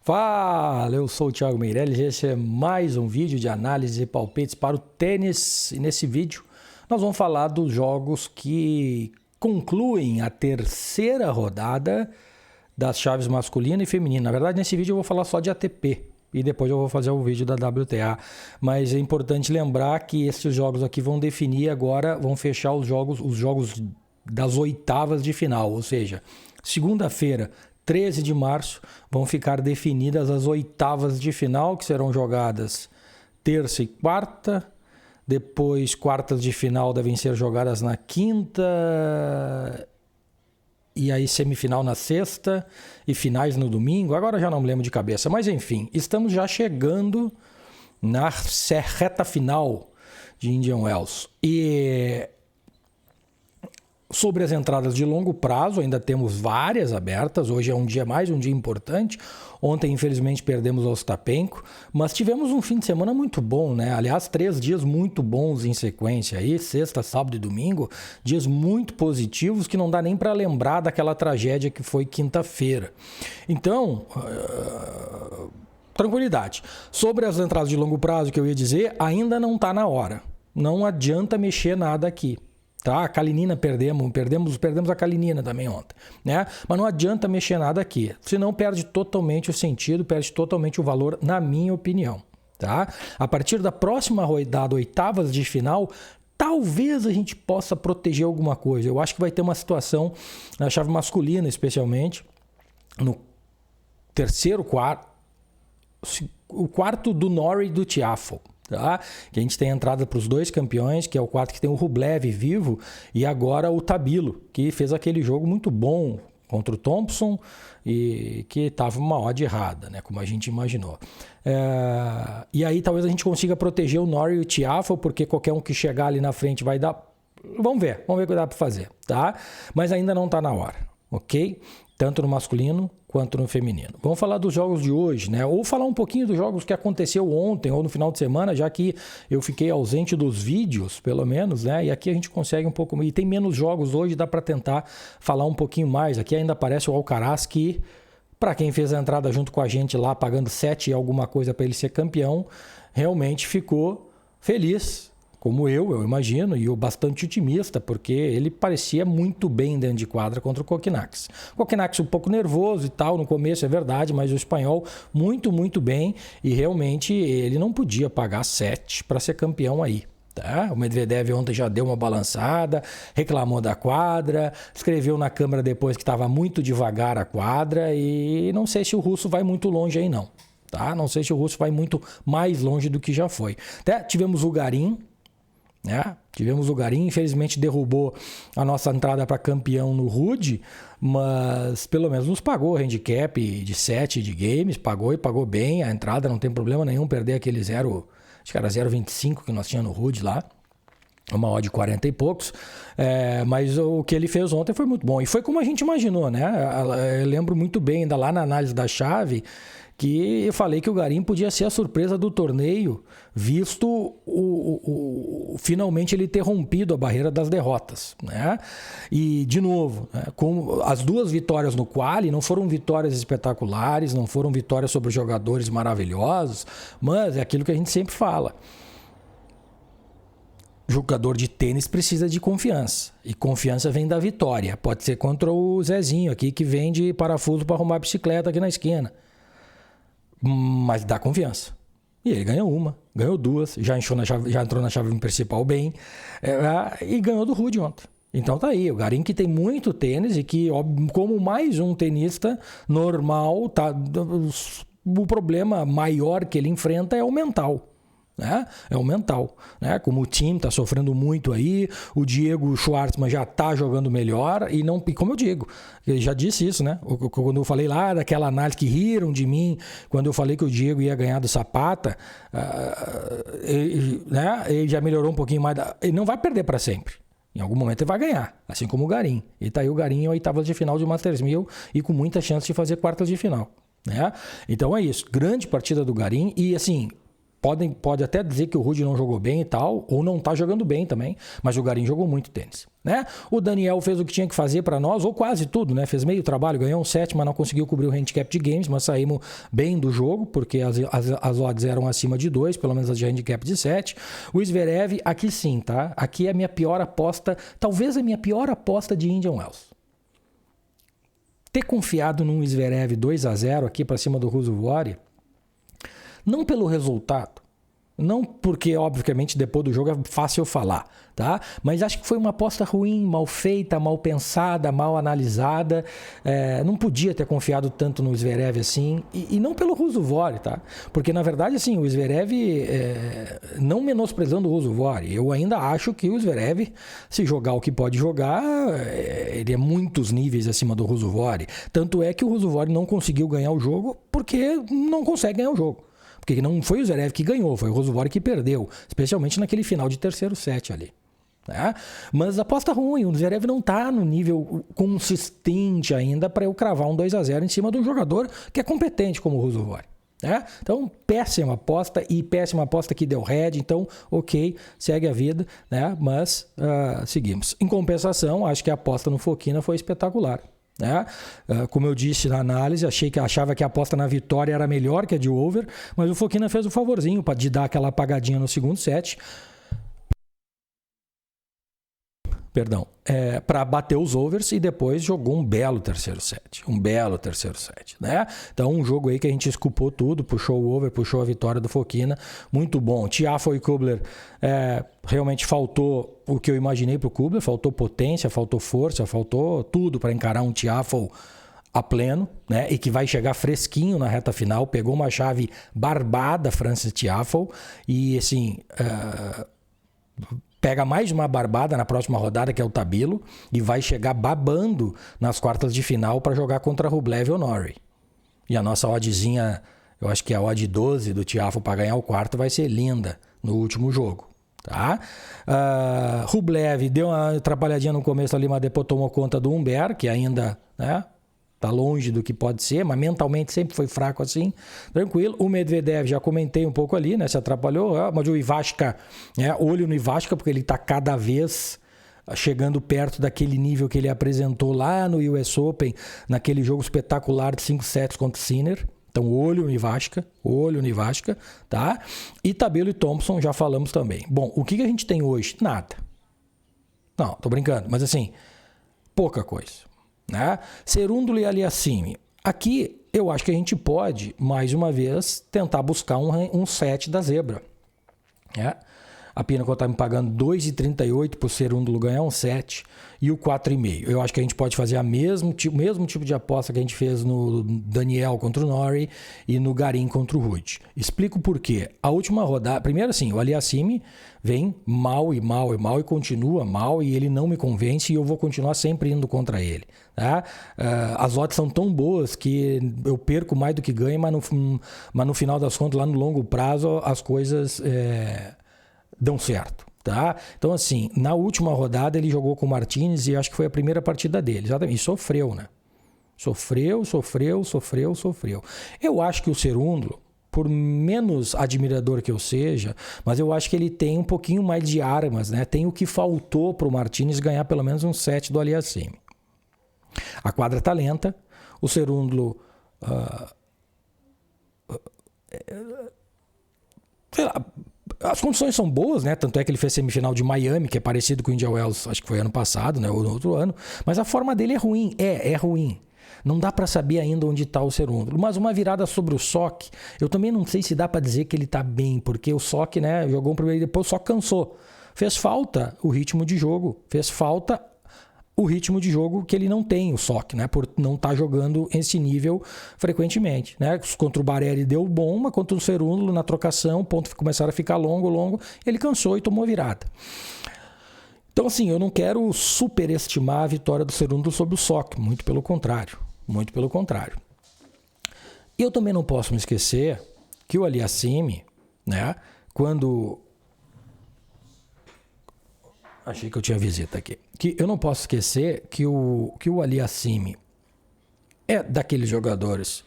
Fala, eu sou o Thiago Meirelles e esse é mais um vídeo de análise e palpites para o tênis. E nesse vídeo nós vamos falar dos jogos que concluem a terceira rodada das chaves masculina e feminina. Na verdade, nesse vídeo eu vou falar só de ATP e depois eu vou fazer o vídeo da WTA. Mas é importante lembrar que esses jogos aqui vão definir agora, vão fechar os jogos das oitavas de final, ou seja, segunda-feira, 13 de março, vão ficar definidas as oitavas de final, que serão jogadas terça e quarta. Depois, quartas de final devem ser jogadas na quinta. E aí, semifinal na sexta e finais no domingo. Agora já não me lembro de cabeça. Mas, enfim, estamos já chegando na reta final de Indian Wells. E sobre as entradas de longo prazo, ainda temos várias abertas. Hoje é mais um dia importante. Ontem, infelizmente, perdemos ao Ostapenko, mas tivemos um fim de semana muito bom, né? Aliás, 3 dias muito bons em sequência aí, sexta, sábado e domingo, dias muito positivos que não dá nem para lembrar daquela tragédia que foi quinta-feira. Então, tranquilidade. Sobre as entradas de longo prazo, que eu ia dizer, ainda não está na hora. Não adianta mexer nada aqui. Tá? A Kalinina perdemos a Kalinina também ontem, né? Mas não adianta mexer nada aqui, senão perde totalmente o sentido, perde totalmente o valor, na minha opinião, tá? A partir da próxima rodada, oitavas de final, talvez a gente possa proteger alguma coisa. Eu acho que vai ter uma situação na chave masculina, especialmente no terceiro, o quarto do Norrie e do Tiafoe. Tá? Que a gente tem entrada para os dois campeões, que é o quarto que tem o Rublev vivo, e agora o Tabilo, que fez aquele jogo muito bom contra o Thompson e que estava uma odd errada, né? Como a gente imaginou. E aí talvez a gente consiga proteger o Norrie e o Tiafoe, porque qualquer um que chegar ali na frente vai dar... Vamos ver o que dá para fazer, tá? Mas ainda não está na hora, ok? Tanto no masculino quanto no feminino. Vamos falar dos jogos de hoje, né? Ou falar um pouquinho dos jogos que aconteceu ontem ou no final de semana, já que eu fiquei ausente dos vídeos, pelo menos, né? E aqui a gente consegue um pouco... E tem menos jogos hoje, dá para tentar falar um pouquinho mais. Aqui ainda aparece o Alcaraz, que, para quem fez a entrada junto com a gente lá, pagando 7 e alguma coisa para ele ser campeão, realmente ficou feliz, como eu imagino, e eu bastante otimista, porque ele parecia muito bem dentro de quadra contra o Kokkinakis. O Kokkinakis um pouco nervoso e tal, no começo é verdade, mas o espanhol muito, muito bem, e realmente ele não podia pagar 7 para ser campeão aí. Tá? O Medvedev ontem já deu uma balançada, reclamou da quadra, escreveu na câmera depois que estava muito devagar a quadra, e não sei se o russo vai muito longe aí não. Tá? Não sei se o russo vai muito mais longe do que já foi. Até tivemos o Garin, né? Tivemos o Garin, infelizmente derrubou a nossa entrada para campeão no Rude, mas pelo menos nos pagou o handicap de 7 de games, pagou e pagou bem a entrada, não tem problema nenhum perder aquele 0, acho que era 0,25 que nós tínhamos no Rude lá, uma odd de 40 e poucos, mas o que ele fez ontem foi muito bom, e foi como a gente imaginou, né? Eu lembro muito bem, ainda lá na análise da chave, que eu falei que o Garin podia ser a surpresa do torneio, visto finalmente ele ter rompido a barreira das derrotas, né? E, de novo, né, com as 2 vitórias no quali não foram vitórias espetaculares, não foram vitórias sobre jogadores maravilhosos, mas é aquilo que a gente sempre fala. Jogador de tênis precisa de confiança, e confiança vem da vitória. Pode ser contra o Zezinho aqui, que vende parafuso para arrumar bicicleta aqui na esquina, mas dá confiança. E ele ganhou uma, ganhou 2, já entrou na chave principal bem, e ganhou do Rude ontem. Então tá aí, o Garin, que tem muito tênis e que, como mais um tenista normal, o problema maior que ele enfrenta é o mental. Né? É o mental, né? Como o time está sofrendo muito aí, o Diego Schwartzman já está jogando melhor, e como eu digo, eu já disse isso, né? Quando eu falei lá daquela análise que riram de mim, quando eu falei que o Diego ia ganhar do Zapata, ele já melhorou um pouquinho mais, ele não vai perder para sempre. Em algum momento ele vai ganhar, assim como o Garin. E tá aí o Garin em oitavas de final de Masters 1000 e com muita chance de fazer quartas de final, né? Então é isso, grande partida do Garin, e assim, Pode até dizer que o Rudy não jogou bem e tal, ou não tá jogando bem também, mas o Garim jogou muito tênis, né? O Daniel fez o que tinha que fazer para nós, ou quase tudo, né? Fez meio trabalho, ganhou um set, mas não conseguiu cobrir o handicap de games, mas saímos bem do jogo, porque as odds eram acima de 2, pelo menos as de handicap de 7. O Zverev, aqui sim, tá? Aqui é a minha pior aposta, talvez a minha pior aposta de Indian Wells. Ter confiado num Zverev 2-0 aqui para cima do Ruusuvuori, não pelo resultado, não porque, obviamente, depois do jogo é fácil falar, tá? Mas acho que foi uma aposta ruim, mal feita, mal pensada, mal analisada. Não podia ter confiado tanto no Zverev assim, e não pelo Ruusuvuori, tá? Porque, na verdade, assim, o Zverev, não menosprezando o Ruusuvuori, eu ainda acho que o Zverev, se jogar o que pode jogar, ele é muitos níveis acima do Ruusuvuori. Tanto é que o Ruusuvuori não conseguiu ganhar o jogo porque não consegue ganhar o jogo. Porque não foi o Zverev que ganhou, foi o Ruusuvuori que perdeu, especialmente naquele final de terceiro set ali. Né? Mas aposta ruim, o Zverev não está no nível consistente ainda para eu cravar um 2-0 em cima de um jogador que é competente como o Ruusuvuori. Né? Então, péssima aposta e péssima aposta que deu head, então, ok, segue a vida, né? Mas seguimos. Em compensação, acho que a aposta no Fokina foi espetacular. Né? Como eu disse na análise, achava que a aposta na vitória era melhor que a de over, mas o Fokina fez o favorzinho de dar aquela apagadinha no segundo set, para bater os overs, e depois jogou um belo terceiro set, né? Então um jogo aí que a gente escupou tudo, puxou o over, puxou a vitória do Fokina, muito bom. Tiafoe e Kubler, realmente faltou o que eu imaginei para o Kubler, faltou potência, faltou força, faltou tudo para encarar um Tiafoe a pleno, né? E que vai chegar fresquinho na reta final, pegou uma chave barbada, Frances Tiafoe, e assim... pega mais uma barbada na próxima rodada, que é o Tabilo, e vai chegar babando nas quartas de final para jogar contra Rublev ou Norrie. E a nossa oddzinha, eu acho que a odd 12 do Tiafoe para ganhar o quarto vai ser linda no último jogo. Tá? Rublev deu uma atrapalhadinha no começo ali, mas depois tomou conta do Humbert, que ainda... né? Tá longe do que pode ser, mas mentalmente sempre foi fraco assim, tranquilo. O Medvedev, já comentei um pouco ali, né? Se atrapalhou, mas o Ivashka, olho no Ivashka, porque ele tá cada vez chegando perto daquele nível que ele apresentou lá no US Open, naquele jogo espetacular de 5 sets contra o Sinner. Então, olho no Ivashka, tá? E Tabilo e Thompson, já falamos também. Bom, o que a gente tem hoje? Nada. Não, tô brincando, mas assim, pouca coisa. Né? Cerúndolo e Aliassime. Aqui eu acho que a gente pode, mais uma vez, tentar buscar um set da zebra. Né? A Pinnacle está me pagando 2,38 por Cerúndolo ganhar um set e o 4,5. Eu acho que a gente pode fazer o mesmo tipo de aposta que a gente fez no Daniel contra o Norrie e no Garim contra o Ruud. Explico por quê. A última rodada... Primeiro assim, o Aliassime vem mal e continua mal, e ele não me convence, e eu vou continuar sempre indo contra ele. Tá? As odds são tão boas que eu perco mais do que ganho, mas no final das contas, lá no longo prazo, as coisas dão certo. Tá? Então, assim, na última rodada ele jogou com o Martínez, e acho que foi a primeira partida dele. Exatamente. E sofreu, né? Sofreu. Eu acho que o Cerúndolo, por menos admirador que eu seja, mas eu acho que ele tem um pouquinho mais de armas, né? Tem o que faltou para o Martínez ganhar pelo menos um set do Aliassime. A quadra tá lenta, o Cerúndolo... sei lá... As condições são boas, né? Tanto é que ele fez semifinal de Miami, que é parecido com o Indian Wells, acho que foi ano passado, né? Ou no outro ano. Mas a forma dele é ruim. É ruim. Não dá para saber ainda onde está o Cerúndolo. Mas uma virada sobre o Sock, eu também não sei se dá para dizer que ele está bem, porque o Sock, né, jogou um primeiro e depois o Sock cansou. Fez falta o ritmo de jogo. Fez falta o ritmo de jogo que ele não tem, o Sock, né? Por não estar jogando esse nível frequentemente, né? Contra o Bareri deu bom, mas contra o Cerúndolo, na trocação, o ponto começaram a ficar longo, ele cansou e tomou a virada. Então, assim, eu não quero superestimar a vitória do Cerúndolo sobre o Sock, muito pelo contrário. E eu também não posso me esquecer que o Aliassime, né? Quando... Achei que eu tinha visita aqui. Que eu não posso esquecer que o Aliassime é daqueles jogadores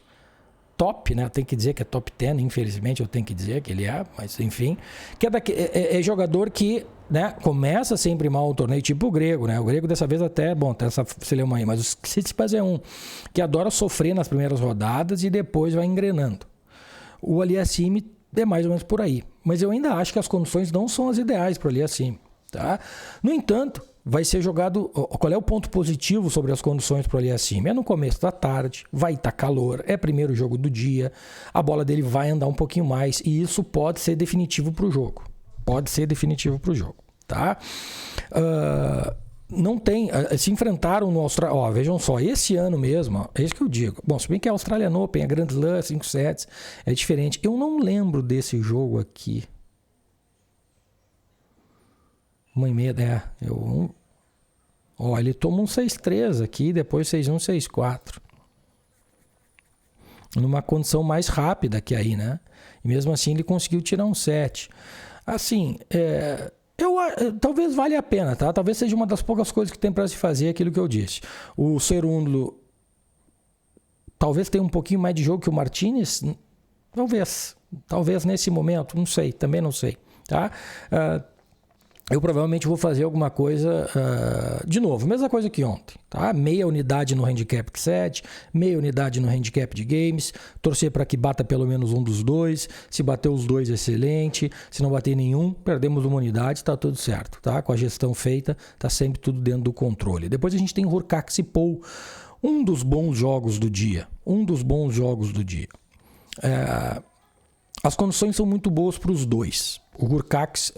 top, né? Tem que dizer que é top 10, infelizmente eu tenho que dizer que ele é, mas enfim. Que é jogador que, né, começa sempre mal o torneio, tipo o Grego, né? O Grego dessa vez até, bom, tem essa celeuma aí, mas o Tsitsipas é um que adora sofrer nas primeiras rodadas e depois vai engrenando. O Aliassime é mais ou menos por aí, mas eu ainda acho que as condições não são as ideais para o Aliassime, tá? No entanto, vai ser jogado. Qual é o ponto positivo sobre as condições para o Aliassime? É no começo da tarde, vai estar calor, é primeiro jogo do dia, a bola dele vai andar um pouquinho mais e isso pode ser definitivo para o jogo. Pode ser definitivo para o jogo, tá? Não tem. Se enfrentaram no Austrália. Ó, vejam só, esse ano mesmo, ó, é isso que eu digo. Bom, se bem que é Australian Open, é Grand Slam, 5 sets, é diferente. Eu não lembro desse jogo aqui. 1,5, Ó, ele toma um 6-3 aqui, depois 6-1, 6-4. Numa condição mais rápida que aí, né? E mesmo assim ele conseguiu tirar um 7. Assim, talvez valha a pena, tá? Talvez seja uma das poucas coisas que tem para se fazer, aquilo que eu disse. O Cerúndulo talvez tenha um pouquinho mais de jogo que o Martínez. Talvez nesse momento, não sei, também não sei, tá? Eu provavelmente vou fazer alguma coisa, de novo, mesma coisa que ontem, tá? Meia unidade no handicap set, meia unidade no handicap de games, torcer para que bata pelo menos um dos dois, se bater os dois, excelente, se não bater nenhum, perdemos uma unidade, tá tudo certo, tá? Com a gestão feita, tá sempre tudo dentro do controle. Depois a gente tem Hurkacz e Paul, um dos bons jogos do dia, As condições são muito boas para os dois. O Hurkacz,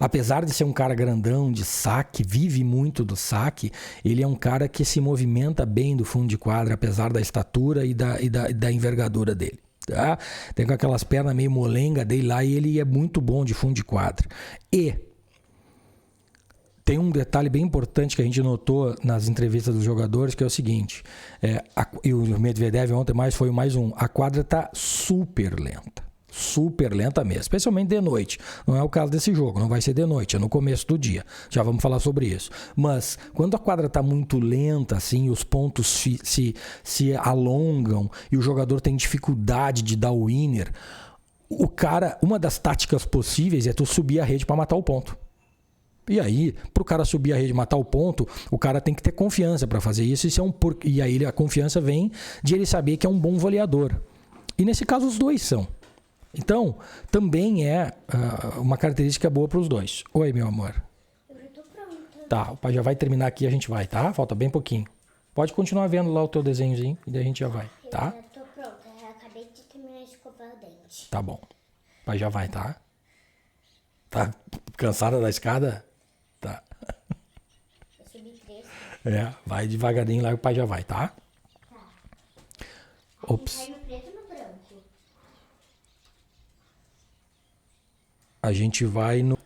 apesar de ser um cara grandão de saque, vive muito do saque, ele é um cara que se movimenta bem do fundo de quadra, apesar da estatura e da envergadura dele. Tá? Tem aquelas pernas meio molenga dele lá e ele é muito bom de fundo de quadra. E tem um detalhe bem importante que a gente notou nas entrevistas dos jogadores, que é o seguinte, e o Medvedev ontem foi mais um, a quadra está super lenta mesmo, especialmente de noite. Não é o caso desse jogo, não vai ser de noite, é no começo do dia. Já vamos falar sobre isso. Mas quando a quadra está muito lenta, assim, os pontos se alongam e o jogador tem dificuldade de dar o winner, uma das táticas possíveis é tu subir a rede para matar o ponto. E aí, para o cara subir a rede e matar o ponto, o cara tem que ter confiança para fazer isso. E aí a confiança vem de ele saber que é um bom voleador. E nesse caso os dois são. Então, também é uma característica boa para os dois. Oi, meu amor. Eu já tô pronta. Tá, o pai já vai terminar aqui e a gente vai, tá? Falta bem pouquinho. Pode continuar vendo lá o teu desenhozinho e daí a gente já vai, tá? Eu já tô pronta. Eu acabei de terminar de escovar o dente. Tá bom. O pai já vai, tá? Tá cansada da escada? Tá. Eu subi 3. Vai devagarinho lá e o pai já vai, tá? Tá. Ops. Sai no preto ou no branco? A gente vai no...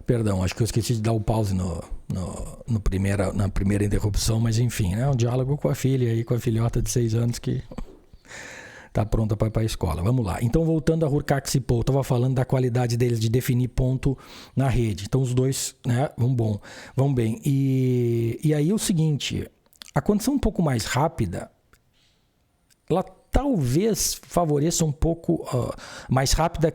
Perdão, acho que eu esqueci de dar o pause na primeira interrupção, mas enfim, né? Um diálogo com a filha aí, com a filhota de 6 anos que tá pronta para ir para a escola. Vamos lá. Então, voltando a Hurkacz e Paul, estava falando da qualidade deles de definir ponto na rede. Então, os dois, né, vão bem. E aí o seguinte, a condição um pouco mais rápida, ela talvez favoreça um pouco mais rápida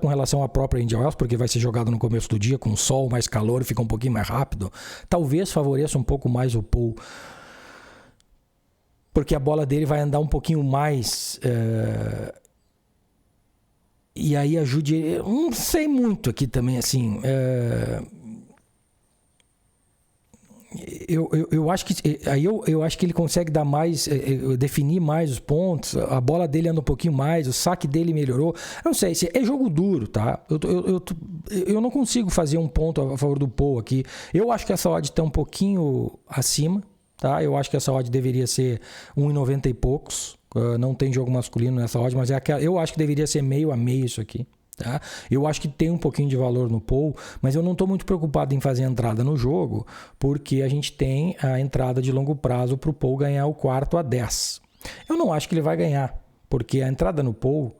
com relação à própria Indian Wells, porque vai ser jogado no começo do dia com sol, mais calor, fica um pouquinho mais rápido. Talvez favoreça um pouco mais o Paul, porque a bola dele vai andar um pouquinho mais e aí ajude. Eu não sei muito aqui também, assim. Eu acho que aí eu acho que ele consegue dar mais, definir mais os pontos. A bola dele anda um pouquinho mais, o saque dele melhorou. Eu não sei, é jogo duro, tá? Eu não consigo fazer um ponto a favor do Paul aqui. Eu acho que essa odd está um pouquinho acima, tá? Eu acho que essa odd deveria ser 1,90 e poucos. Não tem jogo masculino nessa odd, mas eu acho que deveria ser meio a meio isso aqui. Tá? Eu acho que tem um pouquinho de valor no Paul, mas eu não estou muito preocupado em fazer entrada no jogo, porque a gente tem a entrada de longo prazo para o Paul ganhar o quarto a 10. Eu não acho que ele vai ganhar, porque a entrada no Paul,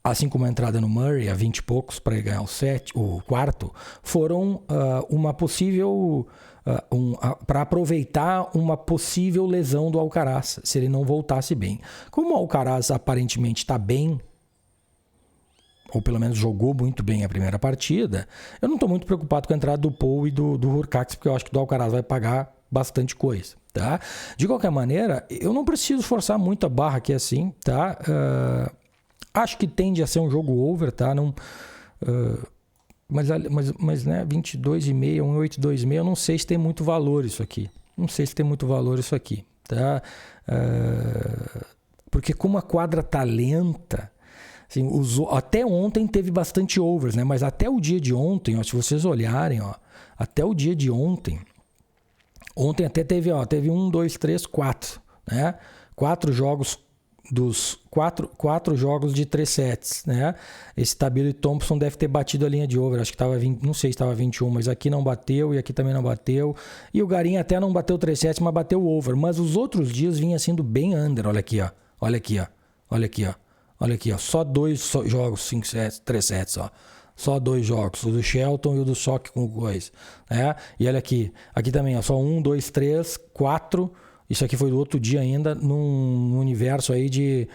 assim como a entrada no Murray a 20 e poucos para ganhar o quarto, foram uma possível... para aproveitar uma possível lesão do Alcaraz, se ele não voltasse bem. Como o Alcaraz aparentemente está bem, ou pelo menos jogou muito bem a primeira partida, eu não estou muito preocupado com a entrada do Paul e do Hurkacz, porque eu acho que do Alcaraz vai pagar bastante coisa, tá? De qualquer maneira, eu não preciso forçar muito a barra aqui assim, tá? Acho que tende a ser um jogo over, tá? Não... Mas né, 22,5, 1,826, eu não sei se tem muito valor isso aqui. Tá? Porque como a quadra tá lenta, assim, até ontem teve bastante overs, né? Mas até o dia de ontem, ó, se vocês olharem, ó, até o dia de ontem até teve 1, 2, 3, 4, né? 4 jogos dos 4 jogos de 3 sets, né? Esse Tabilo e Thompson deve ter batido a linha de over, acho que estava 20, não sei se estava 21, mas aqui não bateu e aqui também não bateu. E o Garim até não bateu 3 sets, mas bateu over. Mas os outros dias vinha sendo bem under, olha aqui, ó. Só 2 jogos, 5 sets, 3 sets, ó. Só 2 jogos, o do Shelton e o do Sock com o Goiás, né? E olha aqui também, ó, só 1, 2, 3, 4. Isso aqui foi do outro dia ainda, num universo aí de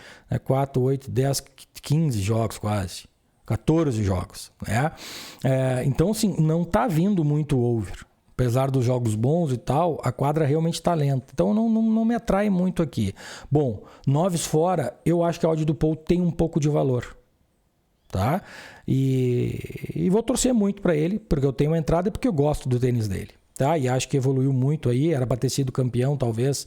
4, 8, 10, 15 jogos quase. 14 jogos, né? Então, assim, não tá vindo muito over. Apesar dos jogos bons e tal, a quadra realmente está lenta. Então, não me atrai muito aqui. Bom, 9 fora, eu acho que a odd do Paul tem um pouco de valor. Tá? E vou torcer muito para ele, porque eu tenho uma entrada e porque eu gosto do tênis dele. Tá? E acho que evoluiu muito aí, era para ter sido campeão talvez,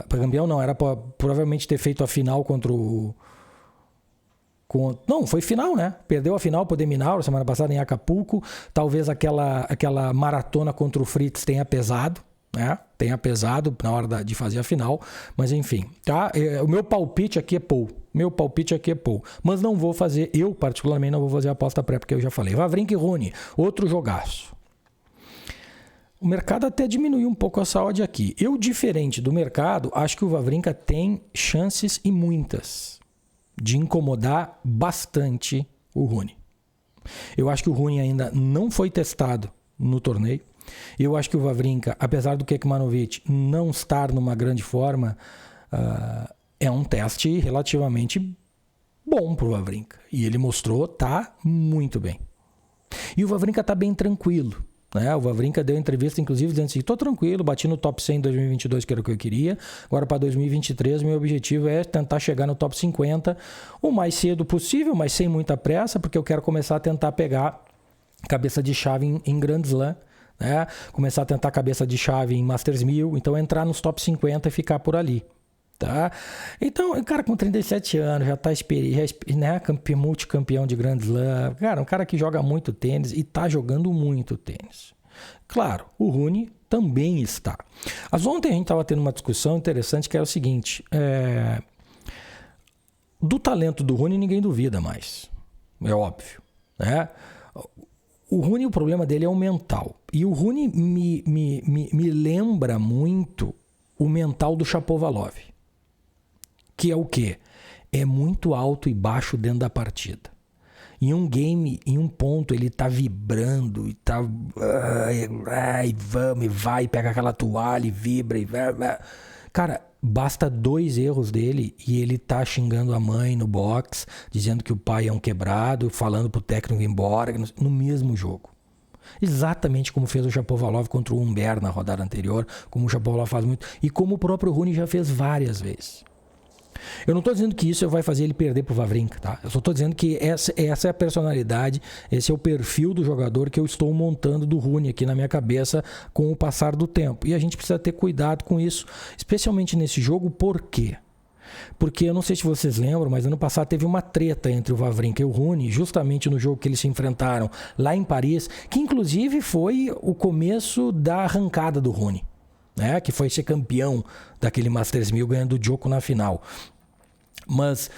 campeão não, era para provavelmente ter feito a final contra o... Não, foi final, né? Perdeu a final para o de Minaur semana passada em Acapulco, talvez aquela maratona contra o Fritz tenha pesado, né? Tenha pesado na hora de fazer a final, mas enfim, tá? O meu palpite aqui é Paul. Mas não vou fazer, eu particularmente não vou fazer a aposta pré, porque eu já falei. Wawrinka e Rune, outro jogaço. O mercado até diminuiu um pouco essa odd aqui. Eu, diferente do mercado, acho que o Wawrinka tem chances e muitas de incomodar bastante o Rune. Eu acho que o Rune ainda não foi testado no torneio. Eu acho que o Wawrinka, apesar do Kekmanovic não estar numa grande forma, é um teste relativamente bom para o Wawrinka. E ele mostrou tá muito bem. E o Wawrinka tá bem tranquilo. Né? O Wawrinka deu entrevista, inclusive, dizendo assim: estou tranquilo, bati no top 100 em 2022, que era o que eu queria. Agora, para 2023, meu objetivo é tentar chegar no top 50 o mais cedo possível, mas sem muita pressa, porque eu quero começar a tentar pegar cabeça de chave em Grand Slam, né? Começar a tentar cabeça de chave em Masters 1000, então entrar nos top 50 e ficar por ali. Tá? Então, o cara com 37 anos, já tá né? Multicampeão de Grand Slam, cara, um cara que joga muito tênis e tá jogando muito tênis. Claro, o Rune também está. Ontem a gente estava tendo uma discussão interessante que era o seguinte: do talento do Rune ninguém duvida mais, é óbvio, né? O Rune, o problema dele é o mental, e o Rune me lembra muito o mental do Shapovalov. Que é o quê? É muito alto e baixo dentro da partida. Em um game, em um ponto, ele tá vibrando e tá... E vamos, e vai, pega aquela toalha e vibra. Cara, basta 2 erros dele e ele tá xingando a mãe no box, dizendo que o pai é um quebrado, falando pro técnico ir embora, no mesmo jogo. Exatamente como fez o Shapovalov contra o Humbert na rodada anterior, como o Shapovalov faz muito, e como o próprio Rune já fez várias vezes. Eu não estou dizendo que isso vai fazer ele perder para o Wawrinka, tá? Eu só estou dizendo que essa é a personalidade, esse é o perfil do jogador que eu estou montando do Rune aqui na minha cabeça com o passar do tempo. E a gente precisa ter cuidado com isso, especialmente nesse jogo. Por quê? Porque eu não sei se vocês lembram, mas ano passado teve uma treta entre o Wawrinka e o Rune, justamente no jogo que eles se enfrentaram lá em Paris, que inclusive foi o começo da arrancada do Rune, né? Que foi ser campeão daquele Masters 1000 ganhando o Djoko na final. Mas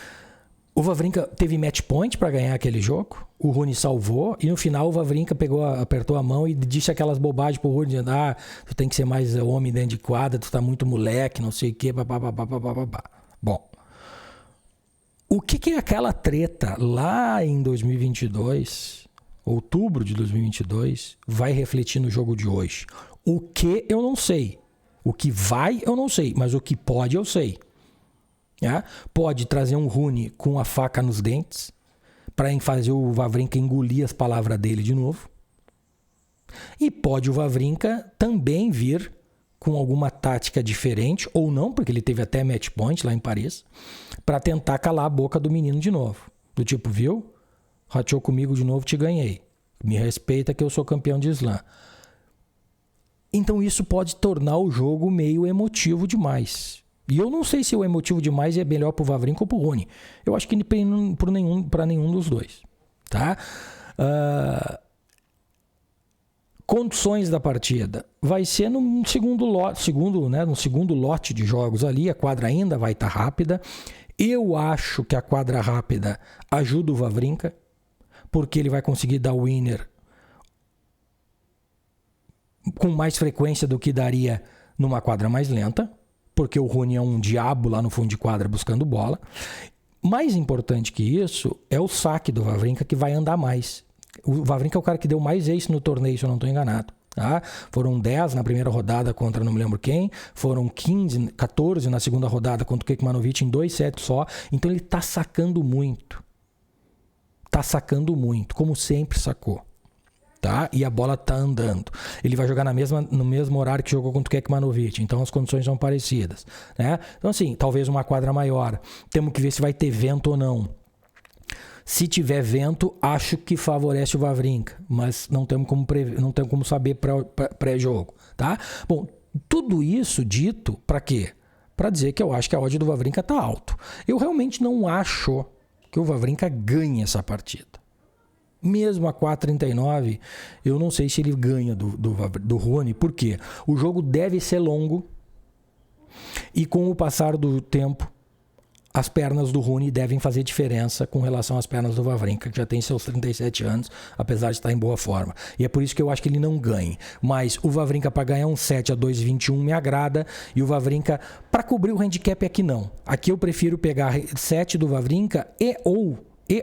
o Wawrinka teve match point para ganhar aquele jogo, o Rune salvou, e no final o Wawrinka apertou a mão e disse aquelas bobagens pro Rune, dizendo: tu tem que ser mais homem dentro de quadra, tu tá muito moleque, não sei o que, papapá. Bom, O que é aquela treta lá em 2022, outubro de 2022, vai refletir no jogo de hoje? O que eu não sei. O que vai eu não sei, mas o que pode eu sei. Pode trazer um Rune com a faca nos dentes para fazer o Wawrinka engolir as palavras dele de novo. E pode o Wawrinka também vir com alguma tática diferente, ou não, porque ele teve até match point lá em Paris, para tentar calar a boca do menino de novo. Do tipo, viu? Rateou comigo de novo, te ganhei. Me respeita que eu sou campeão de slam. Então isso pode tornar o jogo meio emotivo demais. E eu não sei se o emotivo demais é melhor pro Wawrinka ou pro Rune. Eu acho que para nenhum dos dois. Tá? Condições da partida. Vai ser no segundo lote de jogos ali. A quadra ainda vai estar rápida. Eu acho que a quadra rápida ajuda o Wawrinka, porque ele vai conseguir dar o winner com mais frequência do que daria numa quadra mais lenta, porque o Rune é um diabo lá no fundo de quadra buscando bola. Mais importante que isso é o saque do Wawrinka, que vai andar mais. O Wawrinka é o cara que deu mais ace no torneio, se eu não estou enganado. Tá? Foram 10 na primeira rodada contra não me lembro quem, foram 14 na segunda rodada contra o Kekmanovic em 2 sets só. Então ele está sacando muito. Está sacando muito, como sempre sacou. Tá? E a bola tá andando. Ele vai jogar no mesmo horário que jogou contra o Kekmanovic, então as condições são parecidas, né? Então assim, talvez uma quadra maior. Temos que ver se vai ter vento ou não. Se tiver vento, acho que favorece o Wawrinka, mas não temos como saber pré-jogo, tá? Bom, tudo isso dito para quê? Para dizer que eu acho que a odd do Wawrinka tá alto. Eu realmente não acho que o Wawrinka ganhe essa partida. Mesmo a 4,39, eu não sei se ele ganha do Rune. Por quê? O jogo deve ser longo e com o passar do tempo, as pernas do Rune devem fazer diferença com relação às pernas do Wawrinka, que já tem seus 37 anos, apesar de estar em boa forma. E é por isso que eu acho que ele não ganha. Mas o Wawrinka para ganhar um set a 2,21 me agrada, e o Wawrinka para cobrir o handicap aqui não. Aqui eu prefiro pegar set do Wawrinka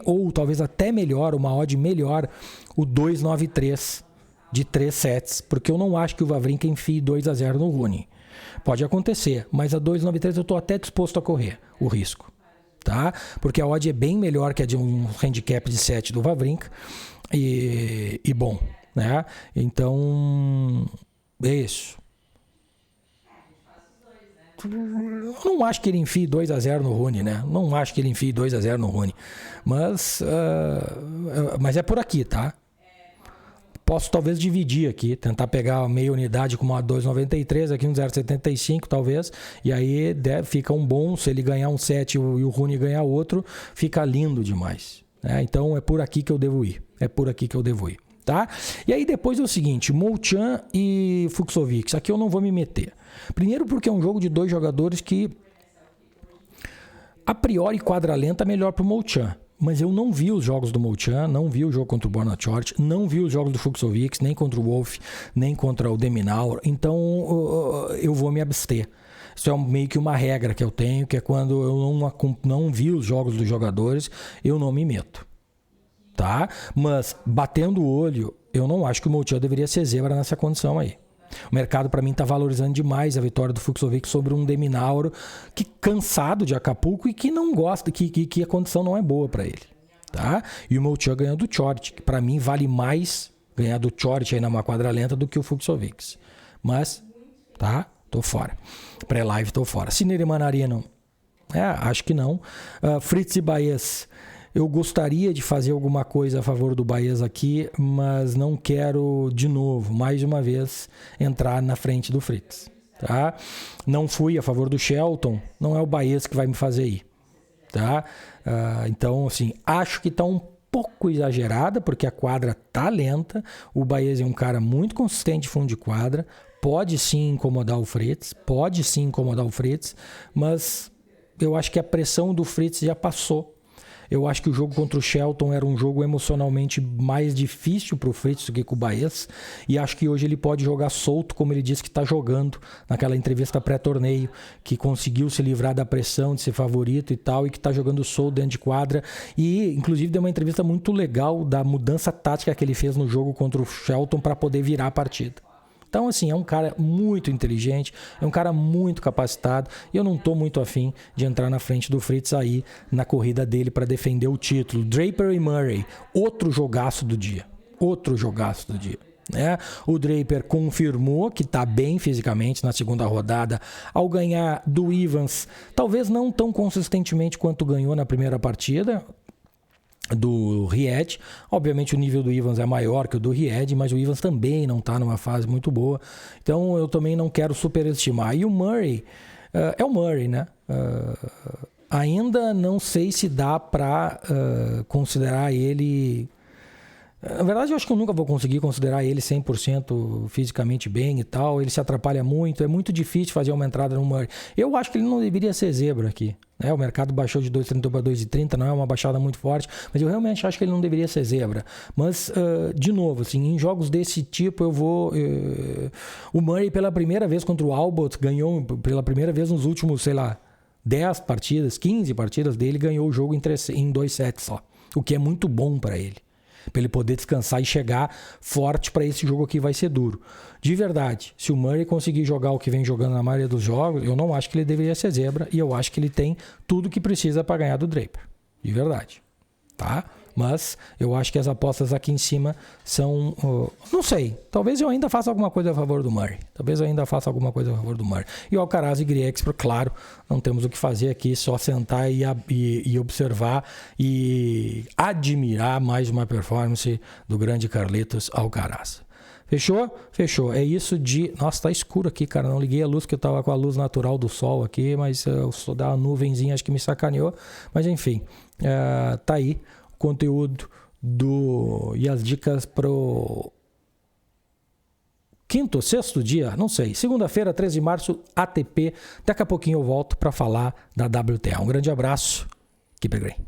ou talvez até melhor, uma odd melhor, o 2,93 de 3 sets, porque eu não acho que o Wawrinka enfie 2-0 no Rune. Pode acontecer, mas a 2,93 eu estou até disposto a correr o risco, tá? Porque a odd é bem melhor que a de um handicap de 7 do Wawrinka e bom, né? Então, é isso. Eu não acho que ele enfie 2-0 no Rune, né? Não acho que ele enfie 2-0 no Rune. Mas é por aqui, tá? Posso talvez dividir aqui, tentar pegar meia unidade com uma 2,93, aqui um 0,75 talvez, e aí fica um bom, se ele ganhar um 7 e o Rune ganhar outro, fica lindo demais. Né? Então é por aqui que eu devo ir. Tá? E aí depois é o seguinte, Molchan e Fucsovics, aqui eu não vou me meter. Primeiro porque é um jogo de dois jogadores que a priori quadra lenta é melhor para o Molchan. Mas eu não vi os jogos do Molchan, não vi o jogo contra o Borna Chort, não vi os jogos do Fucsovics, nem contra o Wolf, nem contra o Deminaur. Então eu vou me abster. Isso é meio que uma regra que eu tenho, que é quando eu não vi os jogos dos jogadores, eu não me meto. Tá? Mas batendo o olho, eu não acho que o Molchan deveria ser zebra nessa condição aí. O mercado para mim está valorizando demais a vitória do Fucsovics sobre um Deminauro que cansado de Acapulco e que não gosta, que a condição não é boa para ele, tá? E o Molchan ganhou do Chort, que para mim vale mais ganhar do Chort aí numa quadra lenta do que o Fucsovics. Mas, tá? Tô fora. Pré-live tô fora. Sinner e Manarino, acho que não. Fritz e Baez. Eu gostaria de fazer alguma coisa a favor do Baez aqui, mas não quero, de novo, mais uma vez, entrar na frente do Fritz. Tá? Não fui a favor do Shelton, não é o Baez que vai me fazer ir. Tá? Então, assim, acho que está um pouco exagerada, porque a quadra tá lenta. O Baez é um cara muito consistente de fundo de quadra, pode sim incomodar o Fritz, mas eu acho que a pressão do Fritz já passou. Eu acho que o jogo contra o Shelton era um jogo emocionalmente mais difícil para o Fritz do que com o Baez. E acho que hoje ele pode jogar solto, como ele disse que está jogando naquela entrevista pré-torneio, que conseguiu se livrar da pressão de ser favorito e tal, e que está jogando solto dentro de quadra. E, inclusive, deu uma entrevista muito legal da mudança tática que ele fez no jogo contra o Shelton para poder virar a partida. Então, assim, é um cara muito inteligente, é um cara muito capacitado, e eu não estou muito afim de entrar na frente do Fritz aí na corrida dele para defender o título. Draper e Murray, outro jogaço do dia. Né? O Draper confirmou que está bem fisicamente na segunda rodada ao ganhar do Evans, talvez não tão consistentemente quanto ganhou na primeira partida do Ried. Obviamente o nível do Evans é maior que o do Ried, mas o Evans também não está numa fase muito boa, então eu também não quero superestimar. E o Murray é o Murray, né? Ainda não sei se dá para considerar ele... Na verdade, eu acho que eu nunca vou conseguir considerar ele 100% fisicamente bem e tal. Ele se atrapalha muito, é muito difícil fazer uma entrada no Murray. Eu acho que ele não deveria ser zebra aqui, né? O mercado baixou de 2,30 para 2,30, não é uma baixada muito forte, mas eu realmente acho que ele não deveria ser zebra. Mas, de novo, assim, em jogos desse tipo, eu vou... O Murray, pela primeira vez contra o Albot, ganhou pela primeira vez nos últimos, 10 partidas, 15 partidas dele, ganhou o jogo em 2 sets só, o que é muito bom para ele poder descansar e chegar forte para esse jogo aqui vai ser duro. De verdade, se o Murray conseguir jogar o que vem jogando na maioria dos jogos, eu não acho que ele deveria ser zebra, e eu acho que ele tem tudo que precisa para ganhar do Draper. De verdade. Tá? Mas eu acho que as apostas aqui em cima são... não sei. Talvez eu ainda faça alguma coisa a favor do Murray. E o Alcaraz e Griexper, claro, não temos o que fazer aqui, só sentar e observar e admirar mais uma performance do grande Carlitos Alcaraz. Fechou? Fechou. É isso de... Nossa, tá escuro aqui, cara. Não liguei a luz, que eu tava com a luz natural do sol aqui, mas o sol da uma nuvenzinha acho que me sacaneou. Mas enfim, tá aí o conteúdo e as dicas pro sexto dia, não sei. Segunda-feira, 13 de março, ATP. Daqui a pouquinho eu volto para falar da WTA. Um grande abraço. Keep it green.